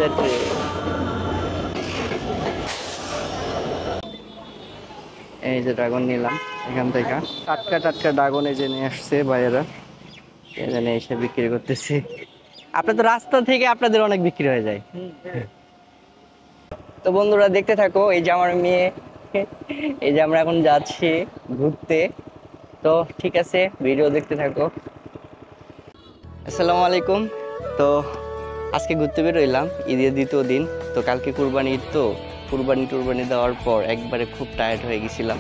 এই যে ড্রাগন নিলাম এখান থেকে, টাটকা টাটকা ড্রাগন এই যে নিয়ে আসছে ভাইয়েরা, এখানে এসে বিক্রি করতেছে। আপনার তো রাস্তা থেকে আপনাদের অনেক বিক্রি হয়ে যায়। তো বন্ধুরা দেখতে থাকো, এই যে আমার মেয়ে, এই যে আমরা এখন যাচ্ছি ঘুরতে। তো ঠিক আছে, ভিডিও দেখতে থাকো। আসসালামু আলাইকুম। তো আজকে ঘুরতে বেরোইলাম, ঈদের দ্বিতীয় দিন। তো কালকে কুরবানি ঈদ, তো কুরবানি দেওয়ার পর একবারে খুব টায়ার্ড হয়ে গেছিলাম,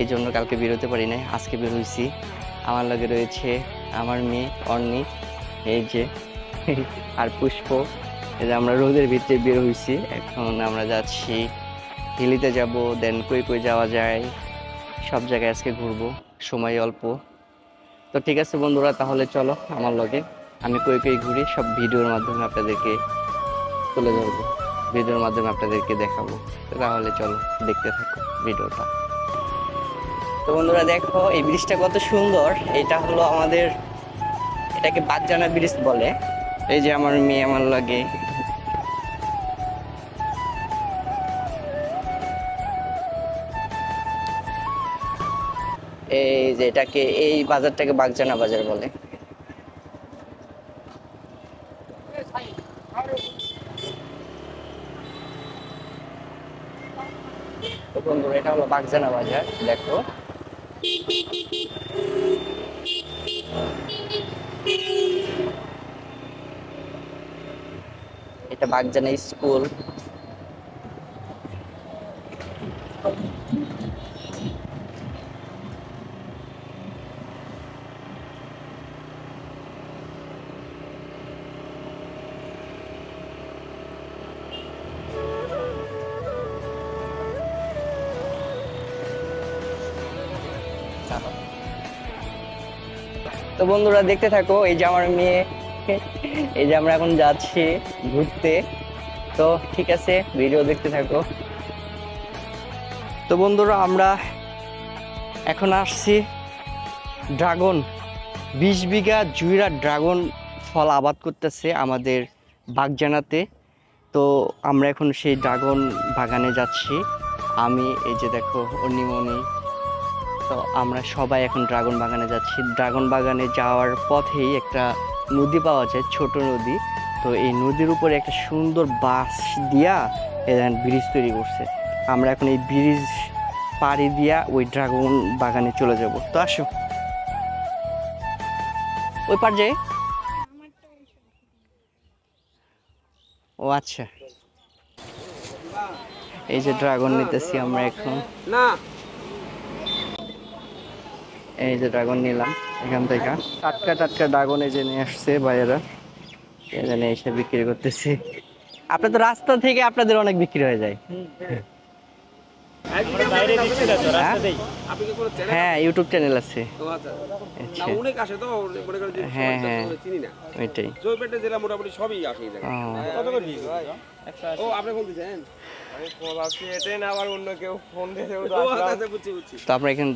এই জন্য কালকে বেরোতে পারি নাই। আজকে বের হয়েছি, আমার লগে রয়েছে আমার মেয়ে অর্নি, এই যে আর পুষ্প। এই যে আমরা রোদের ভিতরে বের হয়েছি, এখন আমরা যাচ্ছি হিলিতে যাব, দেন কই কই যাওয়া যায়, সব জায়গায় আজকে ঘুরবো, সময় অল্প। তো ঠিক আছে বন্ধুরা, তাহলে চলো আমার লগে, আমি কই কই ঘুরি সব ভিডিওর মাধ্যমে আপনাদেরকে তুলে ধরবো, ভিডিওর মাধ্যমে আপনাদেরকে দেখাবো। তো তাহলে চলো দেখতে থাকো ভিডিওটা। তো বন্ধুরা দেখো, এই ব্রিজটা কত সুন্দর। এটা হলো আমাদের, এটাকে বাগজানা ব্রিজ বলে। এই যে আমার মেয়ে আমার লাগে, এই যে এটাকে, এই বাজারটাকে বাগজানা বাজার বলে। তো বন্ধুরা এটা হলো বাগজানা বাজার, দেখো। এটা বাগজানা স্কুল। তো বন্ধুরা দেখতে থাকো, এই যে আমার মেয়ে, এই যে আমরা এখন যাচ্ছি ঘুরতে। তো ঠিক আছে, ভিডিও দেখতে থাকো। তো বন্ধুরা আমরা এখন আসছি ড্রাগন, 20 বিঘা জুইরা ড্রাগন ফল আবাদ করতেছে আমাদের বাগজানাতে। তো আমরা এখন সেই ড্রাগন বাগানে যাচ্ছি, আমি, এই যে দেখো অনিমনি। তো আমরা সবাই এখন ড্রাগন বাগানে যাচ্ছি। ড্রাগন বাগানে যাওয়ার পথেই একটা নদী পাওয়া যায়, ছোট নদী। তো এই নদীর উপরে একটা সুন্দর বাঁশ দিয়া ব্রিজ তৈরি করছে। আমরা এখন এই ব্রিজ পাড়ি দিয়া ওই ড্রাগন বাগানে চলে যাব। তো আসো ওই পার যাই। ও আচ্ছা, এই যে ড্রাগন নিতেছি আমরা এখন, এই যে ড্রাগন নিলাম এখান থেকে, টাটকা টাটকা ড্রাগন এই যে নিয়ে আসছে ভাইয়েরা, এখানে এসে বিক্রি করতেছে। আপনার তো রাস্তা থেকে আপনাদের অনেক বিক্রি হয়ে যায়। হ্যাঁ ইউটিউব চ্যানেল আছে। হ্যাঁ হ্যাঁ ওইটাই। তো আমরা এখান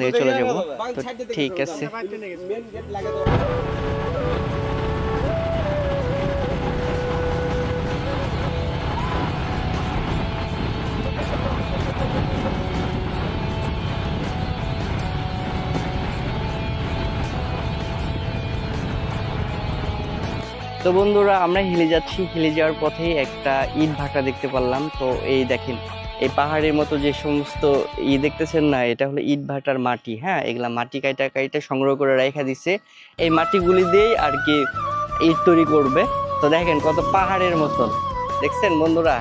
থেকে চলে যাবো। তো ঠিক আছে। তো বন্ধুরা আমরা হিলে যাচ্ছি, হিলে যাওয়ার পথে একটা ইট ভাটা দেখতে পারলাম। তো এই দেখেন, এই পাহাড়ের মতো যে সমস্ত দেখতেছেন না, এটা হলো ইট ভাটার মাটি। হ্যাঁ, এগুলা মাটি কাইটা কাইটা সংগ্রহ করে রেখে দিছে, এই মাটিগুলি দিয়েই আর কি ইট তৈরি করবে। তো দেখেন কত পাহাড়ের মতন, দেখছেন বন্ধুরা,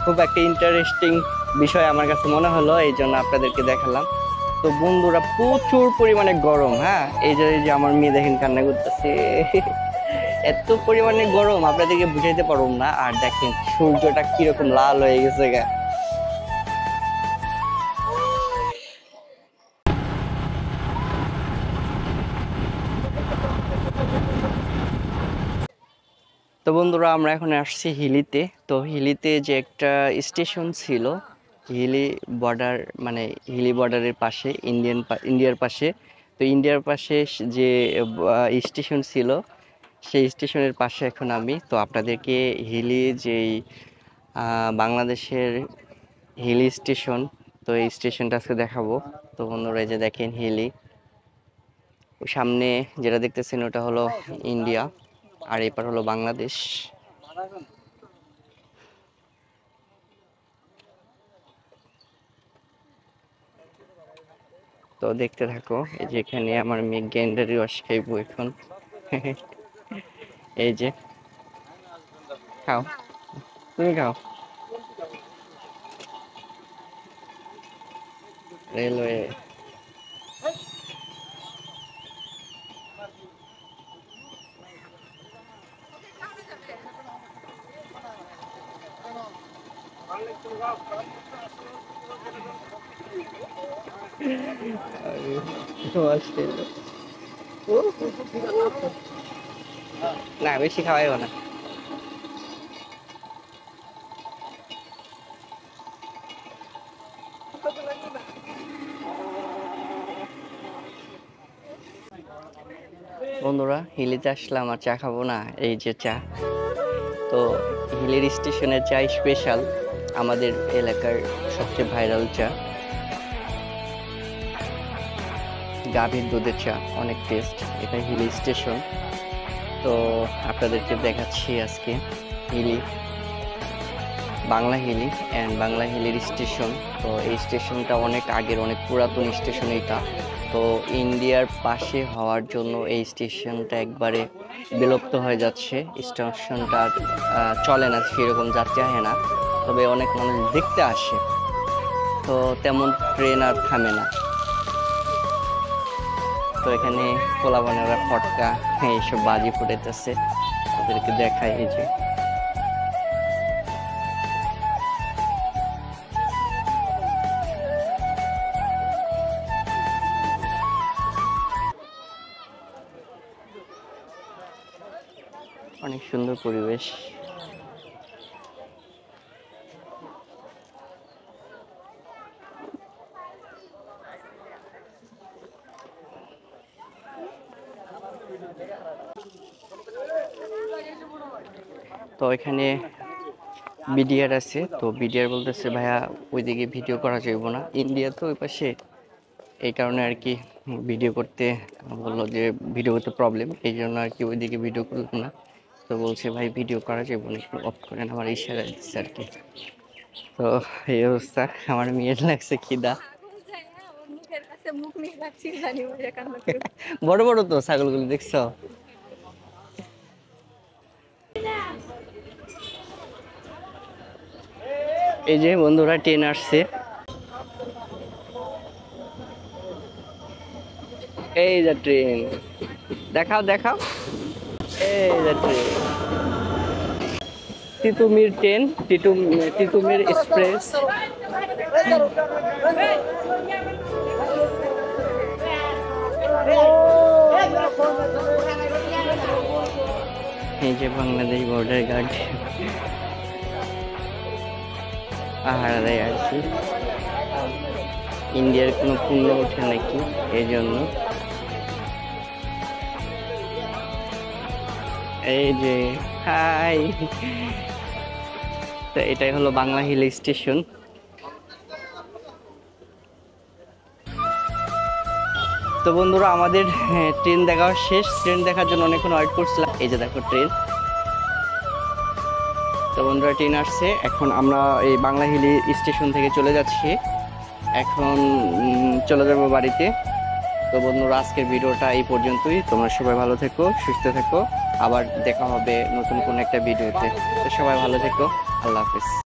খুব একটা ইন্টারেস্টিং বিষয় আমার কাছে মনে হলো, এই জন্য আপনাদেরকে দেখালাম। তো বন্ধুরা প্রচুর পরিমাণে গরম। হ্যাঁ, এই যে আমার মেয়ে দেখেন কান্না করতেছে, এত পরিমাণে গরম আপনাদেরকে বুঝাইতে পারবো না। আর দেখেন সূর্যটা কিরকম লাল হয়ে গেছে গা। তো বন্ধুরা আমরা এখন আসছি হিলিতে। তো হিলিতে যে একটা স্টেশন ছিল, হিলি বর্ডার, মানে হিলি বর্ডারের পাশে, ইন্ডিয়ার পাশে। তো ইন্ডিয়ার পাশে যে স্টেশন ছিল, সেই স্টেশনের পাশে এখন আমি। তো আপনাদেরকে হিলি যেই বাংলাদেশের হিলি স্টেশন, তো এই স্টেশনটা আজকে দেখাবো। তো বন্ধুরা এই যে দেখেন হিলি, ওই সামনে যেটা দেখতেছেন ওটা হলো ইন্ডিয়া, আর এপার হলো বাংলাদেশ। তো দেখতে থাকো। এই যে এখানে আমার মেয়ে গ্যান্ডারি রস খাইবো এখন। এই যে খাও, তুমি খাও। রেলওয়ে না, বেশি খাওয়াইও না। বন্ধুরা হিলিতে আসলাম আর চা খাবো না? এই যে চা। তো হিলির স্টেশনের চা স্পেশাল, আমাদের এলাকার সবচেয়ে ভাইরাল চা, গাভীর দুধের চা, অনেক টেস্ট। এটা হিলি স্টেশন। তো আপনাদেরকে দেখাচ্ছি আজকে হিলি, বাংলা হিলি অ্যান্ড বাংলা হিলির স্টেশন। তো এই স্টেশনটা অনেক আগের, অনেক পুরাতন স্টেশন এটা। তো ইন্ডিয়ার পাশে হওয়ার জন্য এই স্টেশনটা একবারে বিলুপ্ত হয়ে যাচ্ছে। স্টেশনটা চলে না, সেরকম যাত্রী আসে না, তবে অনেক মানুষ দেখতে আসে। তো তেমন ট্রেন আর থামে না। তো এখানে পোলাপানেরা ফটকা এইসব বাজি ফুটাইতেছে, ওদেরকে দেখায়। এই যে অনেক সুন্দর পরিবেশ। তো এখানে বিডিআর আছে। তো বিডিআর বলতেছে ভাইয়া ওইদিকে ভিডিও করা যাইব না, ইন্ডিয়া তো ওই পাশে, এই কারণে আর কি ভিডিও করতে বললো যে ভিডিও করতে প্রবলেম, এই জন্য আর কি ওইদিকে ভিডিও করলাম না। তো বলছে ভাই ভিডিও করা যাইব না, একটু অফ করেন, আমার ইশারা দিচ্ছে আর কি। তো এই অবস্থা। আমার মেয়ের লাগছে খিদা। বড় বড় তো ছাগলগুলো দেখছো? এই যে বন্ধুরা ট্রেন আসছে, এই যে ট্রেন, দেখাও দেখাও, এই যে train, Titumir train, Titumir express. এই যে বাংলাদেশ বর্ডার গার্ড পাহারা দেয় আর কি। ইন্ডিয়ার কোনো পণ্য ওঠে নাকি, এই জন্য। এই যে হাই, তো এটাই হলো বাংলা হিল স্টেশন। তো বন্ধুরা আমাদের ট্রেন দেখা শেষ। ট্রেন দেখার জন্য অনেকক্ষণ ওয়েট করছিলাম। এই যে দেখো ট্রেন। তো বন্ধুরা ট্রেন আসছে, এখন আমরা এই বাংলা হিলি স্টেশন থেকে চলে যাচ্ছি। এখন চলে যাবো বাড়িতে। তো বন্ধুরা আজকের ভিডিওটা এই পর্যন্তই। তোমরা সবাই ভালো থেকো, সুস্থ থেকো, আবার দেখা হবে নতুন কোনো একটা ভিডিওতে। তো সবাই ভালো থেকো, আল্লাহ হাফেজ।